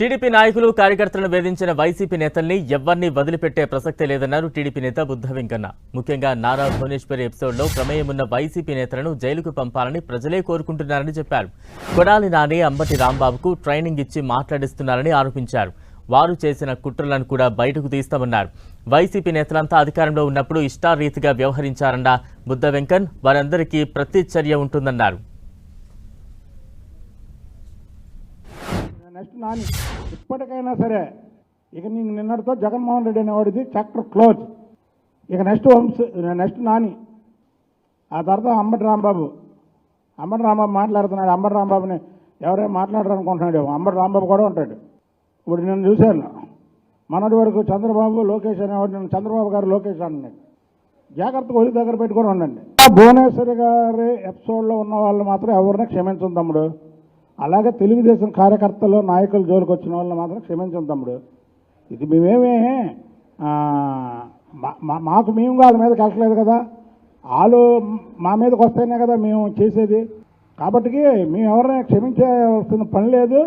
TDP నాయకులు కార్యకర్తలను వేధించిన YCP నేతల్ని ఎవ్వరిని వదిలిపెట్టే ప్రసక్తే లేదన్నారు టీడీపీ నేత బుద్ధ వెంకన్న. ముఖ్యంగా నారా భువనేశ్వరి ఎపిసోడ్లో ప్రమేయమున్న వైసీపీ నేతలను జైలుకు పంపాలని ప్రజలే కోరుకుంటున్నారని చెప్పారు. కొడాలి నాని, అంబటి రాంబాబుకు ట్రైనింగ్ ఇచ్చి మాట్లాడిస్తున్నారని ఆరోపించారు. వారు చేసిన కుట్రలను కూడా బయటకు తీస్తామన్నారు. వైసీపీ నేతలంతా అధికారంలో ఉన్నప్పుడు ఇష్టారీతిగా వ్యవహరించారన్న బుద్ధ వెంకన్ వారందరికీ ప్రతిచర్య ఉంటుందన్నారు. నెక్స్ట్ నాని ఇప్పటికైనా సరే ఇక నీకు నిన్నటితో జగన్మోహన్ రెడ్డి అనేవాడిది చాప్టర్ క్లోజ్. ఇక నెక్స్ట్ నాని, ఆ తర్వాత అంబటి రాంబాబు మాట్లాడుతున్నాడు. అంబటి రాంబాబుని ఎవరైనా మాట్లాడరు అనుకుంటున్నాడు. అంబటి రాంబాబు కూడా ఉంటాడు. ఇప్పుడు నేను చూశాను మొన్నటి వరకు చంద్రబాబు లోకేష్ అనేవాడు, నేను చంద్రబాబు గారు లోకేష్ అన్నాడు. జాగ్రత్తగా ఒళ్ళు దగ్గర పెట్టుకొని ఉండండి. భువనేశ్వరి గారి ఎపిసోడ్లో ఉన్న వాళ్ళు మాత్రం ఎవరిని క్షమించం తమ్ముడు. అలాగే తెలుగుదేశం కార్యకర్తలు నాయకులు జోలికి వచ్చిన వాళ్ళని మాత్రం క్షమించం తమ్ముడు. ఇది మేమేమే మాకు మేము వాళ్ళ మీదకి వెళ్ళట్లేదు కదా, వాళ్ళు మా మీదకి వస్తేనే కదా మేము చేసేది. కాబట్టి మేము ఎవరైనా క్షమించాల్సిన పని లేదు.